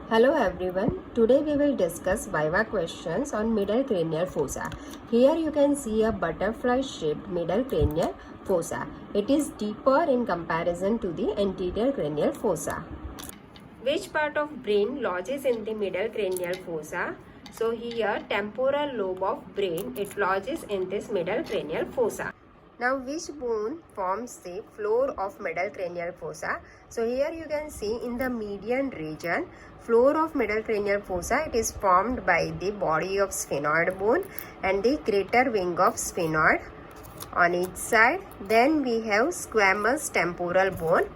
Hello everyone, today we will discuss Viva questions on middle cranial fossa. Here you can see a butterfly shaped middle cranial fossa. It is deeper in comparison to the anterior cranial fossa. Which part of brain lodges in the middle cranial fossa? So here temporal lobe of brain, it lodges in this middle cranial fossa. Now which bone forms the floor of middle cranial fossa? So here you can see in the median region, floor of middle cranial fossa, it is formed by the body of sphenoid bone and the greater wing of sphenoid on each side. Then we have squamous temporal bone.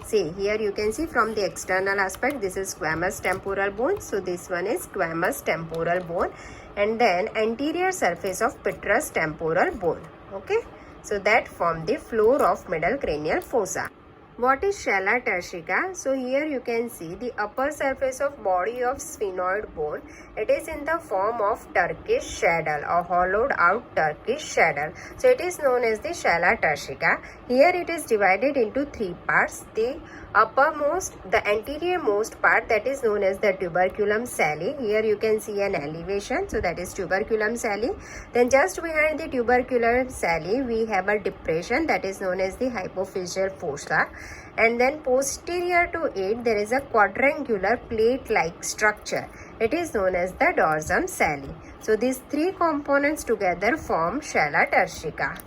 See here you can see from the external aspect, this is squamous temporal bone. So this one is squamous temporal bone, and then anterior surface of petrous temporal bone. Okay. So that form the floor of middle cranial fossa. What is scala turcica? So here you can see the upper surface of body of sphenoid bone. It is in the form of Turkish saddle or hollowed out Turkish saddle. So it is known as the scala turcica. Here it is divided into three parts. The uppermost, the anterior most part, that is known as the tuberculum sali. Here you can see an elevation, so that is tuberculum sali. Then just behind the tuberculum sali we have a depression, that is known as the hypophyseal fossa. And then posterior to it there is a quadrangular plate like structure. It is known as the dorsum sali. So these three components together form scala turcica.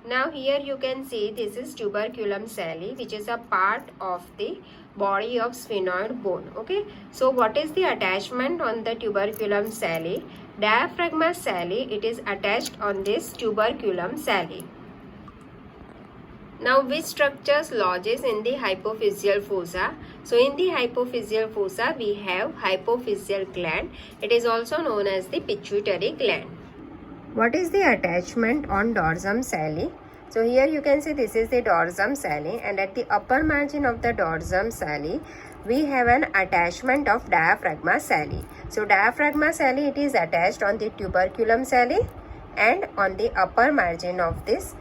Now here you can see this is tuberculum sali, which is a part of the body of sphenoid bone. Okay, so what is the attachment on the tuberculum sali? Diaphragma sali, it is attached on this tuberculum sali. Now which structures lodges in the hypophyseal fossa? So in the hypophyseal fossa we have hypophyseal gland. It is also known as the pituitary gland. What is the attachment on dorsum sali? So here you can see this is the dorsum sali, and at the upper margin of the dorsum sali we have an attachment of diaphragma sali. So diaphragma sali, it is attached on the tuberculum sali and on the upper margin of this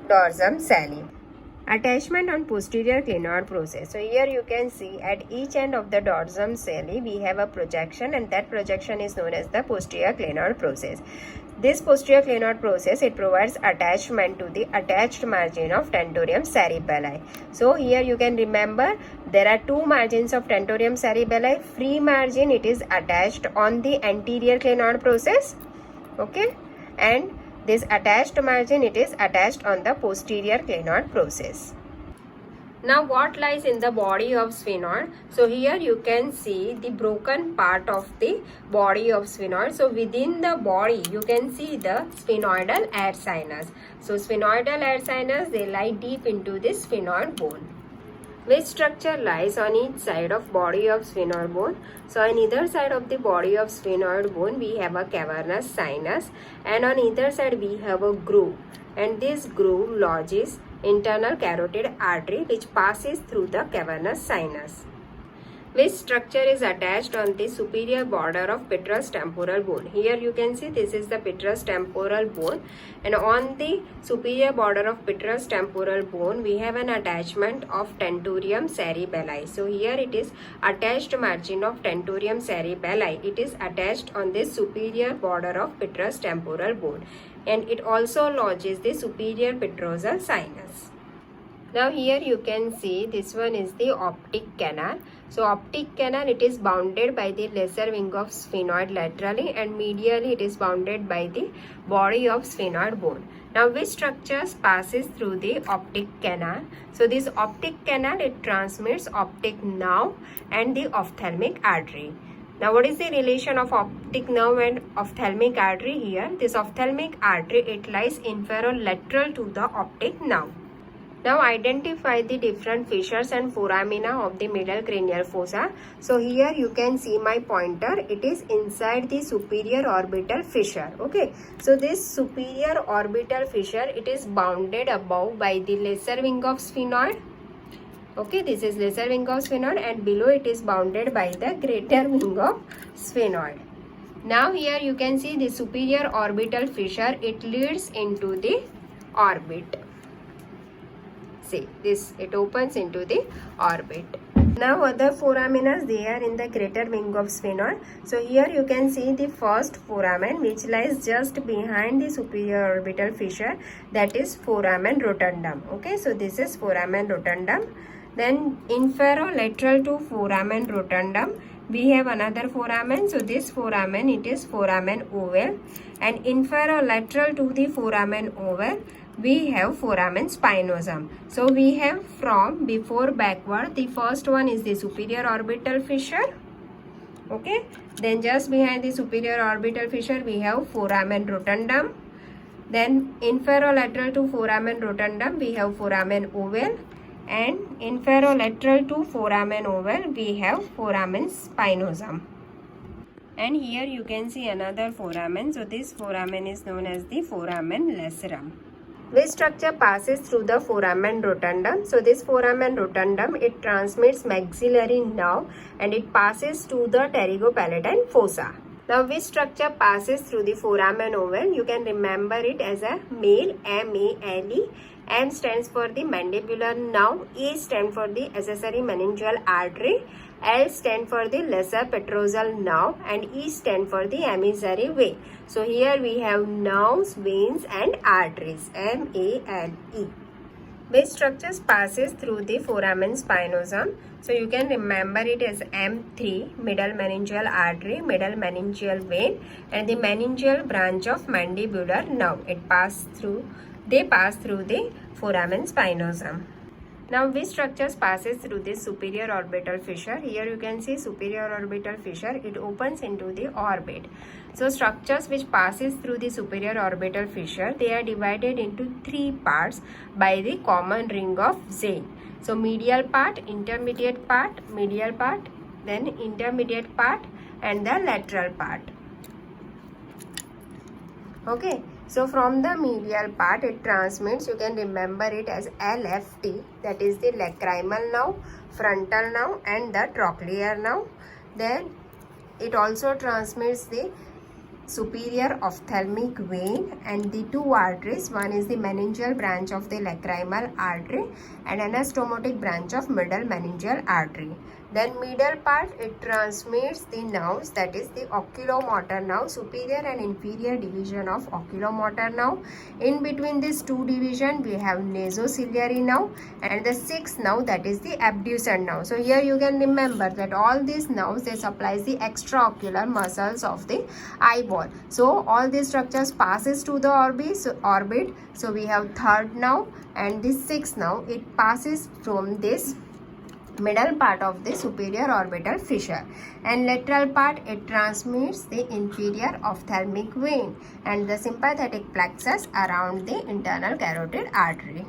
dorsum sali. Attachment on posterior clinoid process. So here you can see at each end of the dorsum sali we have a projection, and that projection is known as the posterior clinoid process. This posterior clinoid process, it provides attachment to the attached margin of tentorium cerebelli. So here you can remember there are two margins of tentorium cerebelli. Free margin, it is attached on the anterior clinoid process. Okay, and this attached margin, it is attached on the posterior clinoid process. Now what lies in the body of sphenoid? So here you can see the broken part of the body of sphenoid. So within the body you can see the sphenoidal air sinus. So sphenoidal air sinus, they lie deep into the sphenoid bone. Which structure lies on each side of body of sphenoid bone? So on either side of the body of sphenoid bone we have a cavernous sinus, and on either side we have a groove, and this groove lodges internal carotid artery which passes through the cavernous sinus. Which structure is attached on the superior border of petrous temporal bone? Here you can see this is the petrous temporal bone, and on the superior border of petrous temporal bone we have an attachment of tentorium cerebelli. So here it is attached margin of tentorium cerebelli. It is attached on the superior border of petrous temporal bone, and it also lodges the superior petrosal sinus. Now here you can see this one is the optic canal. So optic canal, it is bounded by the lesser wing of sphenoid laterally, and medially it is bounded by the body of sphenoid bone. Now which structures passes through the optic canal? So this optic canal, it transmits optic nerve and the ophthalmic artery. Now what is the relation of optic nerve and ophthalmic artery here? This ophthalmic artery, it lies inferolateral to the optic nerve. Now identify the different fissures and foramina of the middle cranial fossa. So here you can see my pointer, it is inside the superior orbital fissure. Okay, so this superior orbital fissure, it is bounded above by the lesser wing of sphenoid. Okay, this is lesser wing of sphenoid, and below it is bounded by the greater wing of sphenoid. Now here you can see the superior orbital fissure, it leads into the orbit. See this, it opens into the orbit. Now other foraminas, they are in the greater wing of sphenoid. So here you can see the first foramen which lies just behind the superior orbital fissure, that is foramen rotundum. Okay, so this is foramen rotundum. Then inferolateral to foramen rotundum we have another foramen. So this foramen, it is foramen oval, and inferolateral to the foramen oval we have foramen spinosum. So we have from before backward, the first one is the superior orbital fissure. Okay, then just behind the superior orbital fissure we have foramen rotundum. Then inferolateral to foramen rotundum we have foramen oval, and inferolateral to foramen oval we have foramen spinosum. And here you can see another foramen. So this foramen is known as the foramen lacerum. Which structure passes through the foramen rotundum? So this foramen rotundum, it transmits maxillary nerve and it passes to the pterygopalatine fossa. Now which structure passes through the foramen oval? You can remember it as a male, M-A-L-E. M stands for the mandibular nerve, E stands for the accessory meningeal artery, L stands for the lesser petrosal nerve, and E stands for the emissary vein. So here we have nerves, veins and arteries, M-A-L-E. Which structures passes through the foramen spinosum? So you can remember it as M3, middle meningeal artery, middle meningeal vein, and the meningeal branch of mandibular nerve. They pass through the foramen spinosum. Now which structures passes through this superior orbital fissure? Here you can see superior orbital fissure, it opens into the orbit. So structures which passes through the superior orbital fissure, they are divided into three parts by the common ring of Zane. So medial part, intermediate part, medial part, then intermediate part and the lateral part. Okay. So from the medial part, it transmits, you can remember it as LFT, that is the lacrimal nerve, frontal nerve and the trochlear nerve. Then it also transmits the superior ophthalmic vein and the two arteries. One is the meningeal branch of the lacrimal artery and anastomotic branch of middle meningeal artery. Then middle part, it transmits the nerves, that is the oculomotor nerve, superior and inferior division of oculomotor nerve. In between these two divisions, we have nasociliary nerve and the sixth nerve, that is the abducent nerve. So here you can remember that all these nerves, they supply the extraocular muscles of the eyeball. So all these structures passes to the orbit. So we have third nerve and this sixth nerve, it passes from this middle part of the superior orbital fissure, and lateral part, it transmits the inferior ophthalmic vein and the sympathetic plexus around the internal carotid artery.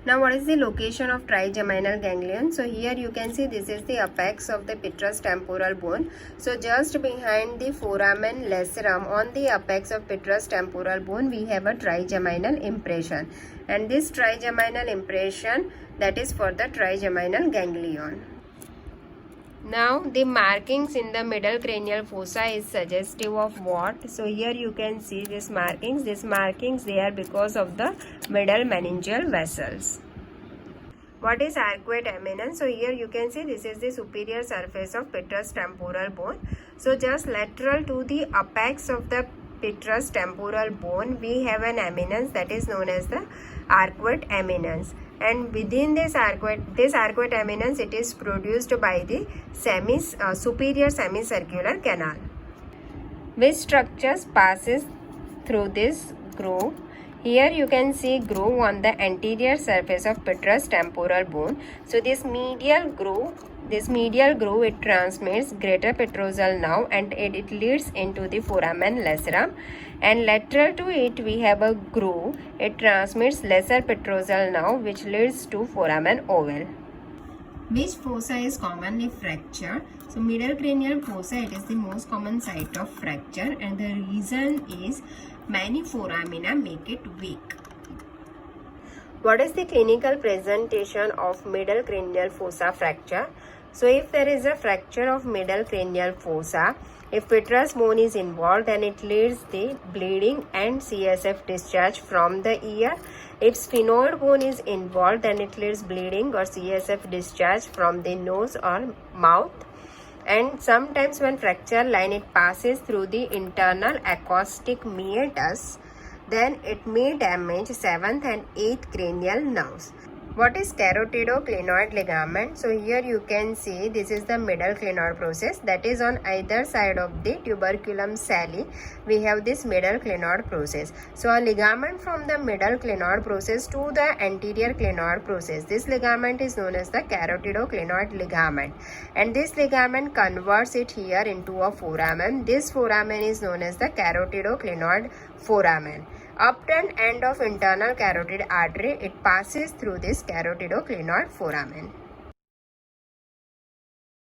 Now what is the location of trigeminal ganglion? So here you can see this is the apex of the petrous temporal bone. So just behind the foramen lacerum, on the apex of petrous temporal bone, we have a trigeminal impression, and this trigeminal impression, that is for the trigeminal ganglion. Now the markings in the middle cranial fossa is suggestive of what? So here you can see these markings. These markings, they are because of the middle meningeal vessels. What is arcuate eminence? So here you can see this is the superior surface of petrous temporal bone. So just lateral to the apex of the petrous temporal bone, we have an eminence that is known as the arcuate eminence. And within this arcuate eminence, it is produced by the superior semicircular canal. Which structures passes through this groove? Here you can see groove on the anterior surface of petrous temporal bone. So this medial groove, it transmits greater petrosal nerve and it leads into the foramen lacerum. And lateral to it, we have a groove. It transmits lesser petrosal nerve which leads to foramen oval. Which fossa is commonly fractured? So middle cranial fossa, it is the most common site of fracture, and the reason is many foramina make it weak. What is the clinical presentation of middle cranial fossa fracture? So if there is a fracture of middle cranial fossa, If petrous bone is involved, then it leads the bleeding and CSF discharge from the ear. If sphenoid bone is involved, then it leads bleeding or CSF discharge from the nose or mouth. And sometimes when fracture line it passes through the internal acoustic meatus, then it may damage 7th and 8th cranial nerves. What is carotidoclinoid ligament? So here you can see this is the middle clinoid process, that is on either side of the tuberculum sali we have this middle clinoid process. So a ligament from the middle clinoid process to the anterior clinoid process, this ligament is known as the carotidoclinoid ligament, and this ligament converts it here into a foramen. This foramen is known as the carotidoclinoid foramen. Upturned end of internal carotid artery, it passes through this carotidoclinoid foramen.